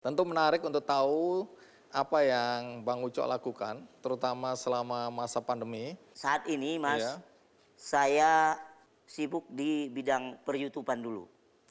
Tentu menarik untuk tahu apa yang Bang Ucok lakukan, terutama selama masa pandemi. Saat ini, Mas, Iya. saya sibuk di bidang per-YouTuber dulu.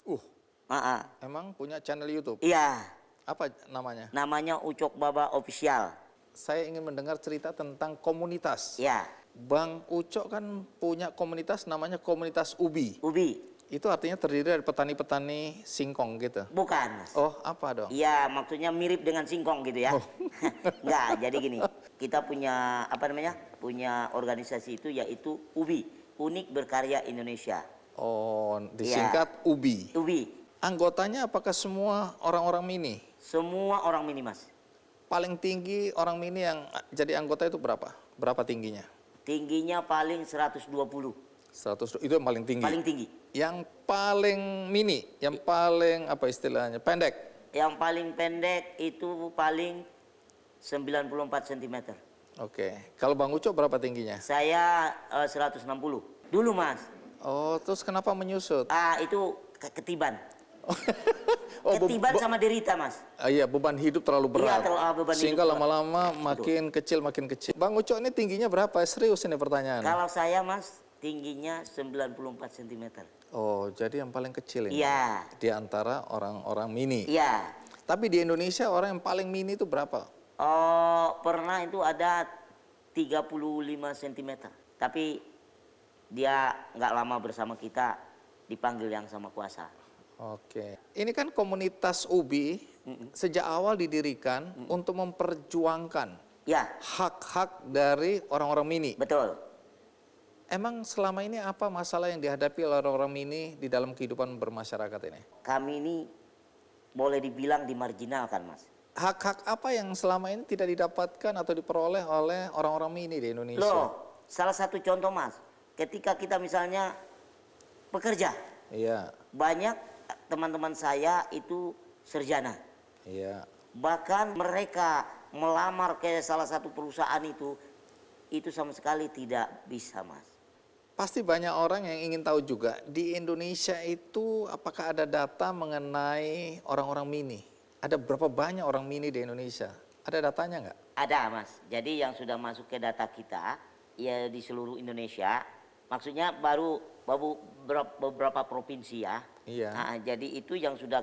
Uh, Ah, emang punya channel YouTube? iya, Apa namanya? namanya Ucok Baba Official. Saya ingin mendengar cerita tentang komunitas. Ya, Bang Ucok kan punya komunitas namanya komunitas Ubi. Ubi. Itu artinya terdiri dari petani-petani singkong gitu. Bukan, Mas. Oh, apa dong? Iya, maksudnya mirip dengan singkong gitu ya. Oh. Enggak, jadi gini. Kita punya punya organisasi itu yaitu UBI, Unik Berkarya Indonesia. Oh, disingkat Ubi. UBI. Anggotanya apakah semua orang-orang Mini? Semua orang mini, Mas. Paling tinggi orang Mini yang jadi anggota itu berapa? Berapa tingginya? Tingginya paling 120. 100, itu yang paling tinggi. Paling tinggi. Yang paling mini, yang paling apa istilahnya? Pendek. Yang paling pendek itu paling 94 cm. Oke. Kalau Bang Ucok berapa tingginya? Saya 160. Dulu, Mas. Oh, terus kenapa menyusut? Itu ketiban. Oh, Ketiban sama derita, Mas. iya, beban hidup terlalu berat. Iya, beban hidup Sehingga berat. lama-lama makin kecil, makin kecil. Bang Ucok ini tingginya berapa? Serius ini pertanyaan. Kalau saya, Mas, tingginya 94 cm. Oh, jadi yang paling kecil ini? Iya. Di antara orang-orang Mini? Iya. Tapi di Indonesia orang yang paling Mini itu berapa? Oh, pernah itu ada 35 cm. Tapi dia nggak lama bersama kita, dipanggil yang sama kuasa. Oke, ini kan komunitas UBI sejak awal didirikan untuk memperjuangkan Ya, hak-hak dari orang-orang Mini. betul. Emang selama ini apa masalah yang dihadapi oleh orang-orang Mini di dalam kehidupan bermasyarakat ini? Kami ini boleh dibilang dimarginalkan, Mas. Hak-hak apa yang selama ini tidak didapatkan atau diperoleh oleh orang-orang Mini di Indonesia? Loh, salah satu contoh, Mas. Ketika kita misalnya bekerja, Iya, banyak teman-teman saya itu sarjana. iya. Bahkan mereka melamar ke salah satu perusahaan itu sama sekali tidak bisa, Mas. Pasti banyak orang yang ingin tahu juga, di Indonesia itu apakah ada data mengenai orang-orang Mini? Ada berapa banyak orang Mini di Indonesia? Ada datanya nggak? Ada, Mas. Jadi yang sudah masuk ke data kita, ya di seluruh Indonesia, maksudnya baru beberapa provinsi ya. Iya. Nah, jadi itu yang sudah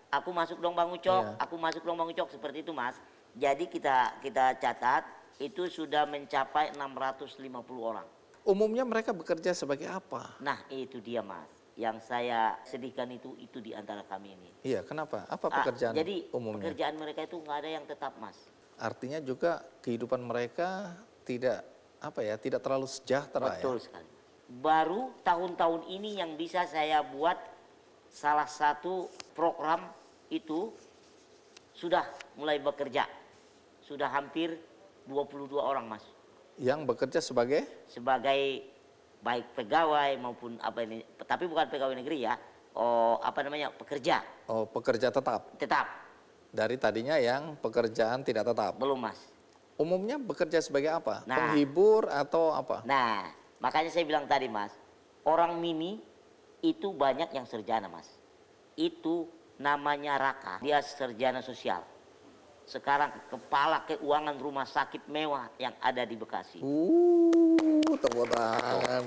aku masuk dong Bang Ucok, Iya. aku masuk dong Bang Ucok, seperti itu, Mas. Jadi kita catat, itu sudah mencapai 650 orang. Umumnya mereka bekerja sebagai apa? Nah, itu dia, Mas. Yang saya sedihkan itu di antara kami ini. Iya, kenapa? Apa pekerjaan Jadi umumnya? pekerjaan mereka itu nggak ada yang tetap, Mas. Artinya juga kehidupan mereka tidak tidak terlalu sejahtera. Betul Ya. sekali. Baru tahun-tahun ini yang bisa saya buat salah satu program itu sudah mulai bekerja. Sudah hampir 22 orang, Mas. Yang bekerja sebagai? Sebagai baik pegawai maupun tapi bukan pegawai negeri ya. Pekerja. Oh, pekerja tetap. Tetap. Dari tadinya yang pekerjaan tidak tetap. Belum, Mas. Umumnya bekerja sebagai apa? Nah. Penghibur atau apa? Nah, makanya saya bilang tadi, Mas, orang Mini itu banyak yang sarjana, Mas. Itu namanya Raka, dia sarjana sosial. Sekarang kepala keuangan rumah sakit mewah yang ada di Bekasi. Tepuk tangan.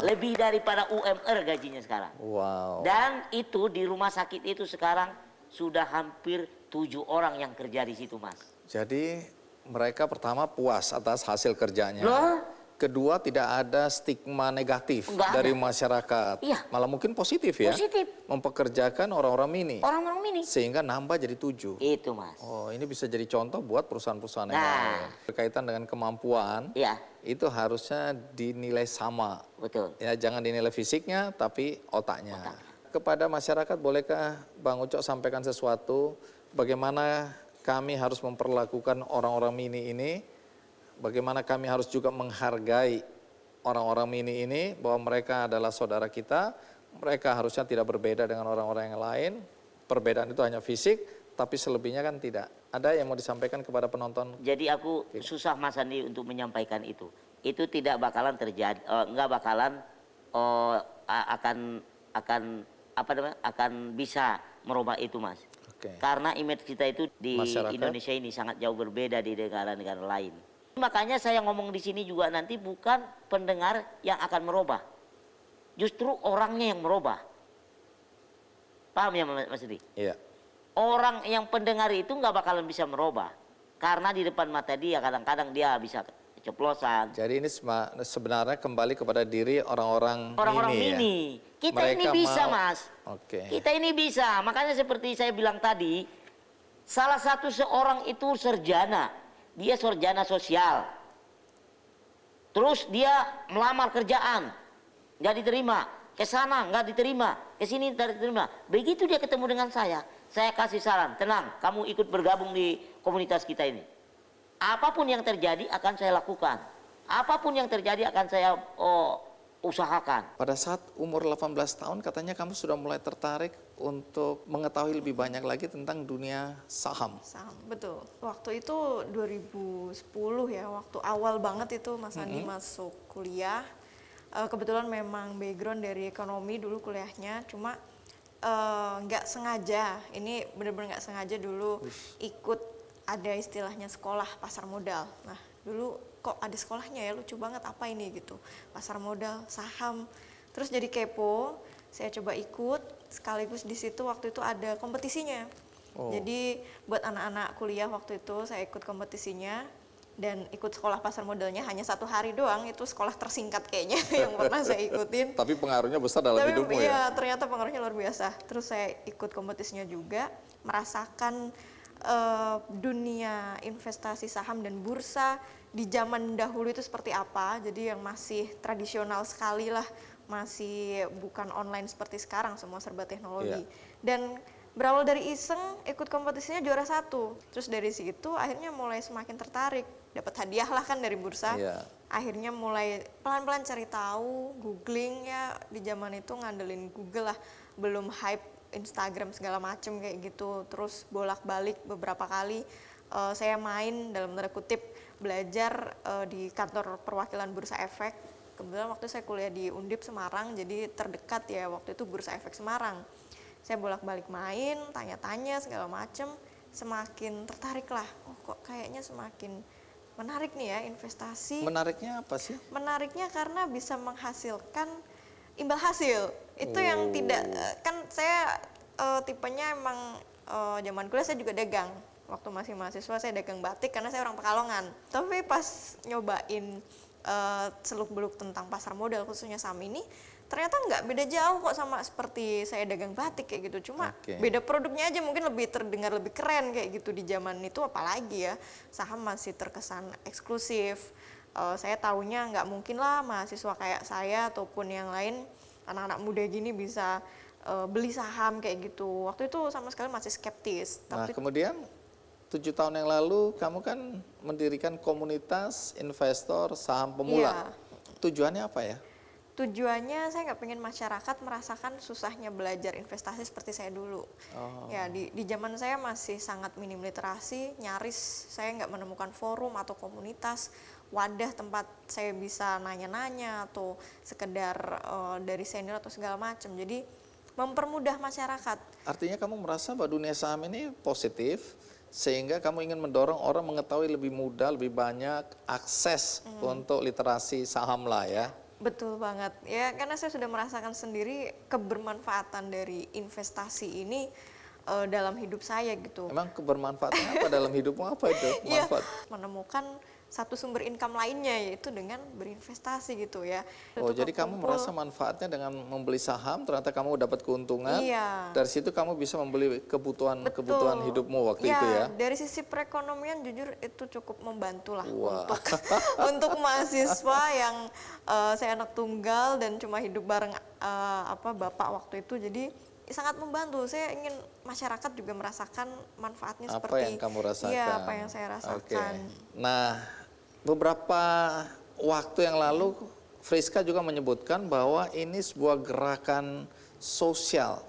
Lebih daripada UMR gajinya sekarang. Wow. Dan itu di rumah sakit itu sekarang sudah hampir 7 orang yang kerja di situ, Mas. Jadi mereka pertama puas atas hasil kerjanya. Loh? Kedua, tidak ada stigma negatif Nggak dari ada. masyarakat. Iya. Malah mungkin positif ya. Positif. Mempekerjakan orang-orang Mini. Orang-orang Mini. Sehingga nambah jadi 7. Itu, Mas. Oh, ini bisa jadi contoh buat perusahaan-perusahaan yang Nah. lain. Berkaitan dengan kemampuan, Iya, itu harusnya dinilai sama. betul. Ya, jangan dinilai fisiknya, tapi otaknya. Kepada masyarakat, bolehkah Bang Ucok sampaikan sesuatu, bagaimana kami harus memperlakukan orang-orang Mini ini, bagaimana kami harus juga menghargai orang-orang Mini ini, bahwa mereka adalah saudara kita, mereka harusnya tidak berbeda dengan orang-orang yang lain, perbedaan itu hanya fisik, tapi selebihnya kan tidak. Ada yang mau disampaikan kepada penonton? Jadi aku susah, Mas Andi, untuk menyampaikan itu. Itu tidak bakalan terjadi, nggak bakalan akan bisa merubah itu, Mas. Oke. Karena image kita itu di Masyarakat. Indonesia ini sangat jauh berbeda di negara-negara lain. Makanya saya ngomong di sini juga nanti bukan pendengar yang akan merubah. Justru orangnya yang merubah. Paham ya Mas Edi? Iya. Orang yang pendengar itu nggak bakalan bisa merubah. Karena di depan mata dia kadang-kadang dia bisa keceplosan. Jadi ini sebenarnya kembali kepada diri orang-orang Orang-orang mini, mini. ya? Kita ini Mereka bisa mau- Mas. Oke. Kita ini bisa. Makanya seperti saya bilang tadi, salah satu seorang itu sarjana. Dia sarjana sosial. Terus dia melamar kerjaan. Nggak diterima. Ke sana nggak diterima. Ke sini nggak diterima. Begitu dia ketemu dengan saya kasih saran. Tenang, kamu ikut bergabung di komunitas kita ini. Apapun yang terjadi akan saya lakukan. Apapun yang terjadi akan saya usahakan. Pada saat umur 18 tahun katanya kamu sudah mulai tertarik untuk mengetahui lebih banyak lagi tentang dunia saham. Saham, betul. Waktu itu 2010 ya, waktu awal banget itu Mas Andi masuk kuliah. Kebetulan memang background dari ekonomi dulu kuliahnya, cuma nggak sengaja, ini bener-bener nggak sengaja dulu ikut ada istilahnya sekolah pasar modal. Nah dulu kok ada sekolahnya ya, lucu banget apa ini gitu, pasar modal, saham. Terus jadi kepo, saya coba ikut, sekaligus di situ waktu itu ada kompetisinya. Jadi buat anak-anak kuliah waktu itu saya ikut kompetisinya dan ikut sekolah pasar modalnya hanya 1 hari doang, itu sekolah tersingkat kayaknya yang pernah saya ikutin. Tapi pengaruhnya besar dalam Tapi hidupmu iya, ya? ternyata pengaruhnya luar biasa. Terus saya ikut kompetisinya juga, merasakan dunia investasi saham dan bursa di zaman dahulu itu seperti apa. Jadi yang masih tradisional sekali lah, masih bukan online seperti sekarang, semua serba teknologi. Dan berawal dari iseng, ikut kompetisinya juara 1. Terus dari situ akhirnya mulai semakin tertarik, dapat hadiah lah kan dari bursa. Iya. Akhirnya mulai pelan-pelan cari tahu, googling ya, di zaman itu ngandelin Google lah, belum hype Instagram segala macem kayak gitu. Terus bolak-balik beberapa kali saya main dalam tanda kutip belajar di kantor perwakilan Bursa Efek. Kebetulan waktu saya kuliah di Undip Semarang, jadi terdekat ya waktu itu Bursa Efek Semarang. Saya bolak-balik main, tanya-tanya segala macem, semakin tertarik lah. Oh kok kayaknya semakin menarik nih ya investasi. Menariknya apa sih? Menariknya karena bisa menghasilkan imbal hasil. Itu yang tidak, kan saya tipenya emang zaman kuliah saya juga dagang. Waktu masih mahasiswa saya dagang batik karena saya orang Pekalongan. Tapi pas nyobain seluk-beluk tentang pasar modal khususnya saham ini, ternyata nggak beda jauh kok sama seperti saya dagang batik kayak gitu. Cuma beda produknya aja mungkin lebih terdengar lebih keren kayak gitu di zaman itu, apalagi ya saham masih terkesan eksklusif. Saya taunya nggak mungkin lah mahasiswa kayak saya ataupun yang lain anak-anak muda gini bisa beli saham kayak gitu. Waktu itu sama sekali masih skeptis. Nah Tapi kemudian 7 tahun yang lalu kamu kan mendirikan komunitas investor saham pemula. Iya. Tujuannya apa ya? tujuannya saya nggak pengen masyarakat merasakan susahnya belajar investasi seperti saya dulu. Ya di zaman saya masih sangat minim literasi, nyaris saya nggak menemukan forum atau komunitas, wadah tempat saya bisa nanya-nanya atau sekedar dari senior atau segala macam. Jadi mempermudah masyarakat. Artinya kamu merasa bahwa dunia saham ini positif, sehingga kamu ingin mendorong orang mengetahui lebih mudah, lebih banyak akses untuk literasi saham lah ya. Betul banget ya, karena saya sudah merasakan sendiri kebermanfaatan dari investasi ini dalam hidup saya gitu. Emang kebermanfaatannya apa dalam hidupmu, apa itu Iya, manfaat? menemukan satu sumber income lainnya yaitu dengan berinvestasi gitu ya. Oh, Itu jadi kamu kekumpul. merasa manfaatnya dengan membeli saham, ternyata kamu dapat keuntungan. Iya. Dari situ kamu bisa membeli kebutuhan Betul. hidupmu waktu itu ya. Dari sisi perekonomian jujur itu cukup membantu lah Wah. untuk mahasiswa yang saya anak tunggal dan cuma hidup bareng bapak waktu itu, jadi sangat membantu. Saya ingin masyarakat juga merasakan manfaatnya Apa seperti yang kamu rasakan? Iya, apa yang saya rasakan. Oke. Nah, beberapa waktu yang lalu Friska juga menyebutkan bahwa ini sebuah gerakan sosial.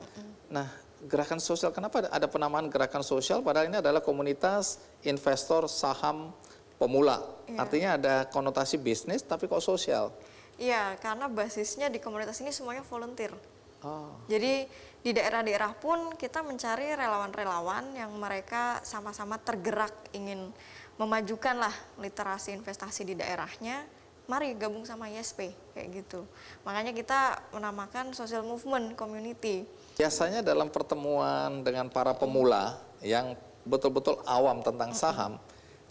Nah, gerakan sosial, kenapa ada penamaan gerakan sosial padahal ini adalah komunitas investor saham pemula? Artinya ada konotasi bisnis tapi kok sosial? Iya, karena basisnya di komunitas ini semuanya volunteer. Oh, Jadi di daerah-daerah pun kita mencari relawan-relawan yang mereka sama-sama tergerak ingin memajukan lah literasi investasi di daerahnya. Mari gabung sama ISP kayak gitu. Makanya kita menamakan social movement community. biasanya dalam pertemuan dengan para pemula yang betul-betul awam tentang saham,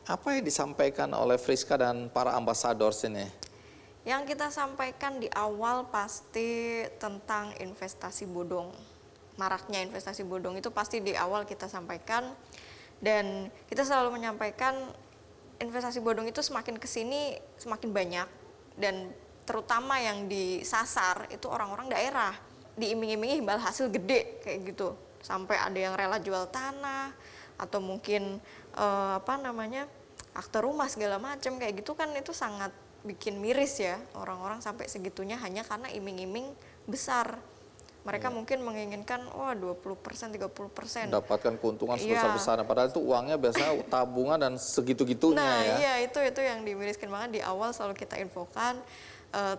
apa yang disampaikan oleh Friska dan para ambasador sini? Yang kita sampaikan di awal pasti tentang investasi bodong. Maraknya investasi bodong itu pasti di awal kita sampaikan. Dan kita selalu menyampaikan investasi bodong itu semakin kesini semakin banyak. Dan terutama yang disasar itu orang-orang daerah. Diiming-imingi imbal hasil gede kayak gitu. Sampai ada yang rela jual tanah atau mungkin akte rumah segala macam kayak gitu kan, itu sangat bikin miris ya, orang-orang sampai segitunya hanya karena iming-iming besar. Mereka mungkin menginginkan 20%, 30%. Mendapatkan keuntungan Iya. sebesar-besarnya, padahal itu uangnya biasanya tabungan dan segitu-gitunya Nah, ya. iya itu yang dimiriskan banget. Di awal selalu kita infokan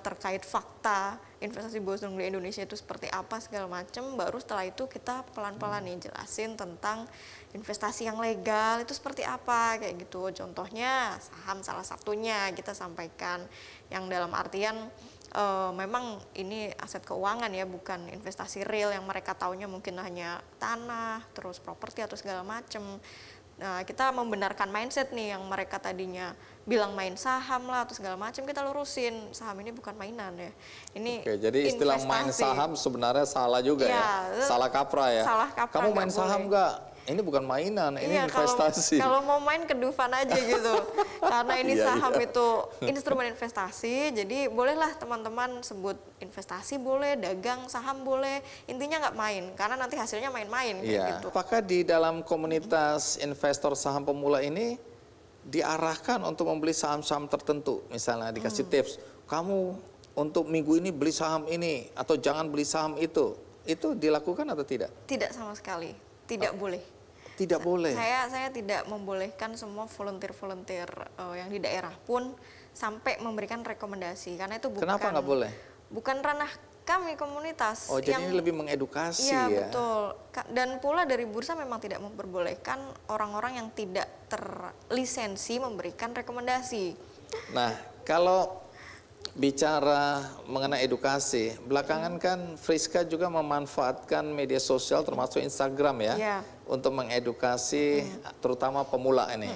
terkait fakta investasi bodong di Indonesia itu seperti apa segala macam. Baru setelah itu kita pelan-pelan nih jelasin tentang investasi yang legal itu seperti apa kayak gitu. Contohnya saham salah satunya kita sampaikan, yang dalam artian memang ini aset keuangan ya, bukan investasi real yang mereka taunya mungkin hanya tanah, terus properti atau segala macam. Nah, kita membenarkan mindset nih yang mereka tadinya bilang main saham lah atau segala macam, kita lurusin saham ini bukan mainan ya. Ini Oke, jadi istilah main investasi. saham sebenarnya salah juga ya. Iya, Salah kaprah ya. salah kaprah, Kamu main nggak saham boleh. nggak? Ini bukan mainan, ini Iya, investasi. kalau mau main ke Dufan aja gitu. Karena ini Iya, saham iya. itu instrumen investasi, jadi bolehlah teman-teman sebut investasi boleh, dagang saham boleh, intinya nggak main, karena nanti hasilnya main-main kayak Iya. gitu. Apakah di dalam komunitas investor saham pemula ini diarahkan untuk membeli saham-saham tertentu? Misalnya dikasih tips, kamu untuk minggu ini beli saham ini atau jangan beli saham itu. Itu dilakukan atau tidak? Tidak sama sekali, tidak boleh. Tidak boleh. Saya tidak membolehkan semua volunteer yang di daerah pun sampai memberikan rekomendasi, karena itu bukan. Kenapa nggak boleh? Bukan ranah kami komunitas. Oh, jadi ini lebih mengedukasi Iya, ya. betul. Dan pula dari bursa memang tidak memperbolehkan orang-orang yang tidak terlisensi memberikan rekomendasi. Nah, kalau bicara mengenai edukasi, belakangan kan Friska juga memanfaatkan media sosial termasuk Instagram ya, Iya. untuk mengedukasi terutama pemula ini.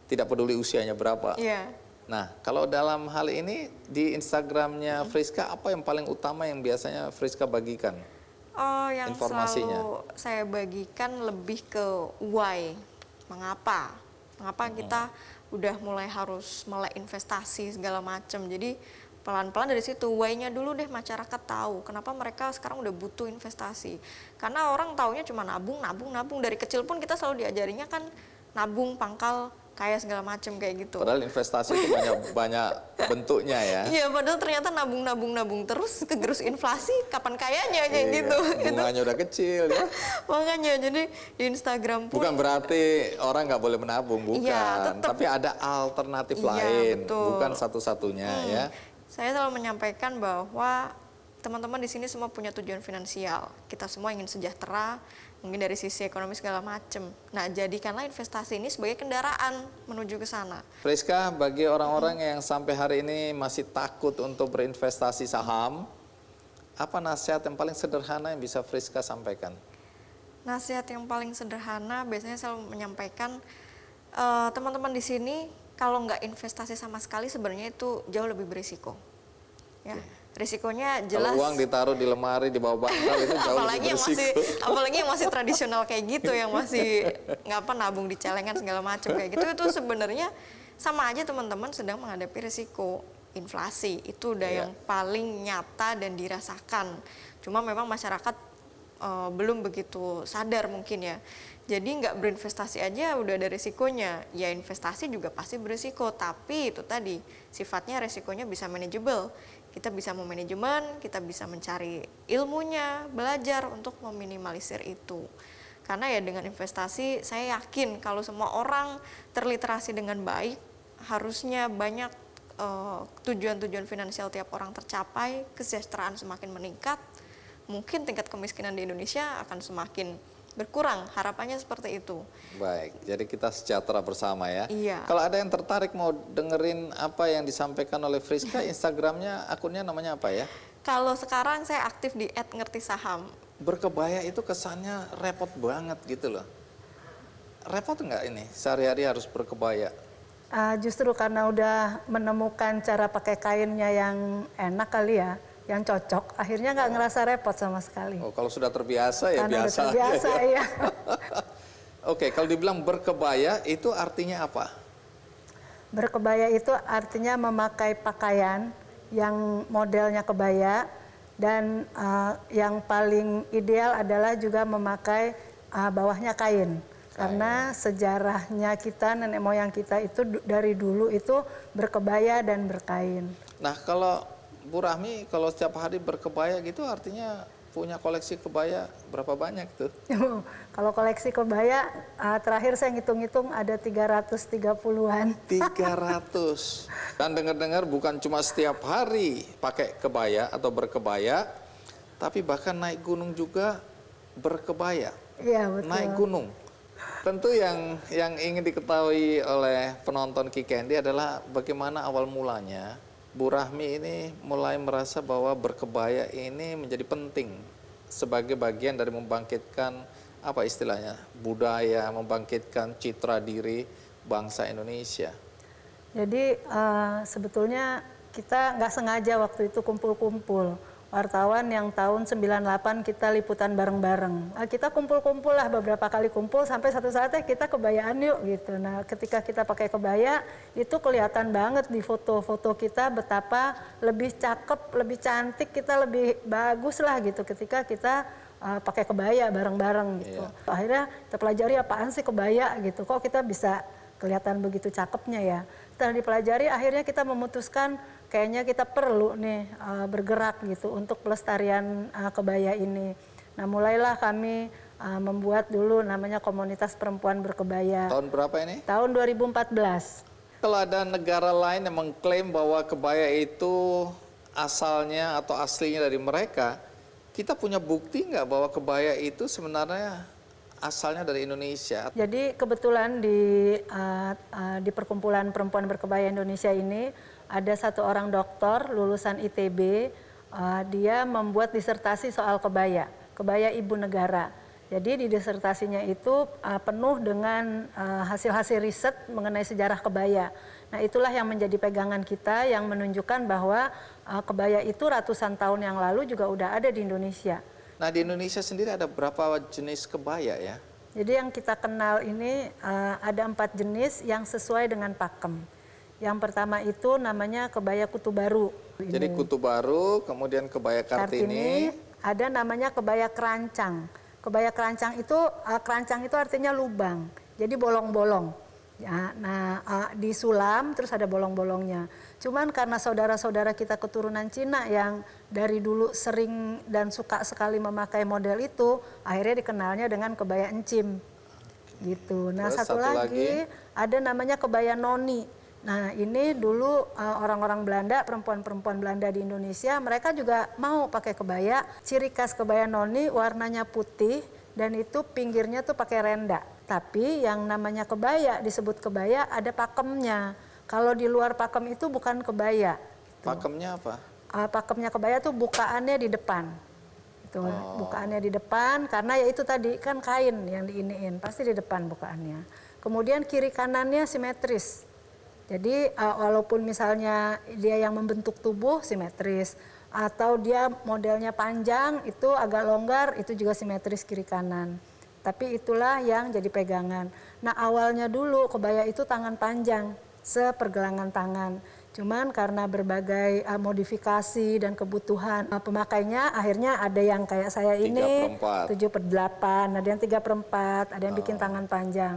Tidak peduli usianya berapa. Iya. Nah, kalau dalam hal ini di Instagramnya Friska, apa yang paling utama yang biasanya Friska bagikan? Oh, yang Informasinya. selalu saya bagikan lebih ke why. Mengapa? Mengapa kita udah mulai harus melek investasi segala macam. Jadi pelan-pelan dari situ, why-nya dulu deh masyarakat tahu kenapa mereka sekarang udah butuh investasi. Karena orang taunya cuma nabung, nabung, nabung. Dari kecil pun kita selalu diajarinya kan nabung, pangkal, kaya segala macam kayak gitu. Padahal investasi itu banyak bentuknya ya. Iya, padahal ternyata nabung, nabung, nabung terus kegerus inflasi, kapan kayanya kayak Iya, gitu. bunganya udah kecil ya. Makanya jadi di Instagram pun Bukan berarti orang nggak boleh menabung, bukan. Iya, tetap. Tapi ada alternatif Iya, lain, betul. bukan satu-satunya ya. Saya selalu menyampaikan bahwa teman-teman di sini semua punya tujuan finansial. Kita semua ingin sejahtera, mungkin dari sisi ekonomi segala macam. Nah, jadikanlah investasi ini sebagai kendaraan menuju ke sana. Friska, bagi orang-orang yang sampai hari ini masih takut untuk berinvestasi saham, apa nasihat yang paling sederhana yang bisa Friska sampaikan? Nasihat yang paling sederhana biasanya selalu menyampaikan teman-teman di sini kalau nggak investasi sama sekali sebenarnya itu jauh lebih berisiko. Ya, risikonya jelas. Kalau uang ditaruh di lemari di bawah bantal itu jauh lebih berisiko. Apalagi yang masih tradisional kayak gitu, yang masih nabung di celengan segala macam kayak gitu, itu sebenarnya sama aja teman-teman sedang menghadapi risiko inflasi. Itu udah yang paling nyata dan dirasakan. Cuma memang masyarakat belum begitu sadar mungkin ya. Jadi nggak berinvestasi aja udah ada risikonya. Ya investasi juga pasti berisiko, tapi itu tadi sifatnya risikonya bisa manageable. Kita bisa memanajemen, kita bisa mencari ilmunya, belajar untuk meminimalisir itu. Karena ya dengan investasi saya yakin kalau semua orang terliterasi dengan baik, harusnya banyak tujuan-tujuan finansial tiap orang tercapai, kesejahteraan semakin meningkat, mungkin tingkat kemiskinan di Indonesia akan semakin berkurang. Harapannya seperti itu. Baik, jadi kita sejahtera bersama ya. Iya. Kalau ada yang tertarik mau dengerin apa yang disampaikan oleh Friska, Instagramnya, akunnya namanya apa ya? Kalau sekarang saya aktif di @ngertisaham. Berkebaya itu kesannya repot banget gitu loh. Repot nggak ini sehari-hari harus berkebaya? Justru karena udah menemukan cara pakai kainnya yang enak kali ya, yang cocok, akhirnya nggak ngerasa repot sama sekali. Oh, kalau sudah terbiasa ya Karena udah biasa aja terbiasa, ya. iya. Oke, kalau dibilang berkebaya itu artinya apa? Berkebaya itu artinya memakai pakaian yang modelnya kebaya, dan yang paling ideal adalah juga memakai bawahnya kain. Karena sejarahnya kita, nenek moyang kita itu dari dulu itu berkebaya dan berkain. Nah, kalau Bu Rahmi, kalau setiap hari berkebaya gitu artinya punya koleksi kebaya berapa banyak tuh? Kalau koleksi kebaya, terakhir saya ngitung-ngitung ada 330-an. 300. Dan dengar-dengar bukan cuma setiap hari pakai kebaya atau berkebaya, tapi bahkan naik gunung juga berkebaya. Iya, betul. Naik gunung. Tentu yang ingin diketahui oleh penonton Kikendi adalah bagaimana awal mulanya Bu Rahmi ini mulai merasa bahwa berkebaya ini menjadi penting sebagai bagian dari membangkitkan apa istilahnya budaya, membangkitkan citra diri bangsa Indonesia. Jadi sebetulnya kita nggak sengaja waktu itu kumpul-kumpul. Wartawan yang tahun 98 kita liputan bareng-bareng. Kita kumpul-kumpul lah, beberapa kali kumpul sampai satu saatnya kita kebayaan yuk gitu. Nah, ketika kita pakai kebaya itu kelihatan banget di foto-foto kita betapa lebih cakep, lebih cantik, kita lebih bagus lah gitu ketika kita pakai kebaya bareng-bareng gitu. Iya. Akhirnya kita pelajari apaan sih kebaya gitu. Kok kita bisa kelihatan begitu cakepnya ya. Setelah dipelajari akhirnya kita memutuskan kayaknya kita perlu nih bergerak gitu untuk pelestarian kebaya ini. Nah, mulailah kami membuat dulu namanya Komunitas Perempuan Berkebaya. Tahun berapa ini? Tahun 2014. Kalau ada negara lain yang mengklaim bahwa kebaya itu asalnya atau aslinya dari mereka, kita punya bukti nggak bahwa kebaya itu sebenarnya asalnya dari Indonesia? Jadi kebetulan di Perkumpulan Perempuan Berkebaya Indonesia ini ada satu orang dokter lulusan ITB, dia membuat disertasi soal kebaya ibu negara. Jadi di disertasinya itu penuh dengan hasil-hasil riset mengenai sejarah kebaya. Nah, itulah yang menjadi pegangan kita yang menunjukkan bahwa kebaya itu ratusan tahun yang lalu juga udah ada di Indonesia. Nah, di Indonesia sendiri ada berapa jenis kebaya ya? Jadi yang kita kenal ini ada 4 jenis yang sesuai dengan pakem. Yang pertama itu namanya kebaya Kutu Baru. Jadi Kutu Baru, kemudian kebaya Kartini. Ada namanya kebaya Kerancang. Kebaya Kerancang itu artinya lubang. Jadi bolong-bolong. Ya, nah disulam terus ada bolong-bolongnya. Cuman karena saudara-saudara kita keturunan Cina yang dari dulu sering dan suka sekali memakai model itu, akhirnya dikenalnya dengan kebaya encim. Gitu. Nah, Terus satu lagi ada namanya kebaya noni. Nah, ini dulu orang-orang Belanda, perempuan-perempuan Belanda di Indonesia, mereka juga mau pakai kebaya. Ciri khas kebaya noni warnanya putih dan itu pinggirnya tuh pakai renda. Tapi yang namanya kebaya, disebut kebaya ada pakemnya. Kalau di luar pakem itu bukan kebaya. Gitu. Pakemnya apa? Pakemnya kebaya tuh bukaannya di depan. Itu bukaannya di depan karena ya itu tadi kan kain yang diiniin, pasti di depan bukaannya. Kemudian kiri kanannya simetris. Jadi walaupun misalnya dia yang membentuk tubuh simetris atau dia modelnya panjang itu agak longgar itu juga simetris kiri kanan. Tapi itulah yang jadi pegangan. Nah, awalnya dulu kebaya itu tangan panjang, sepergelangan tangan. Cuman karena berbagai modifikasi dan kebutuhan pemakainya, akhirnya ada yang kayak saya ini 3/4. 7/8, ada yang 3/4, ada yang bikin tangan panjang.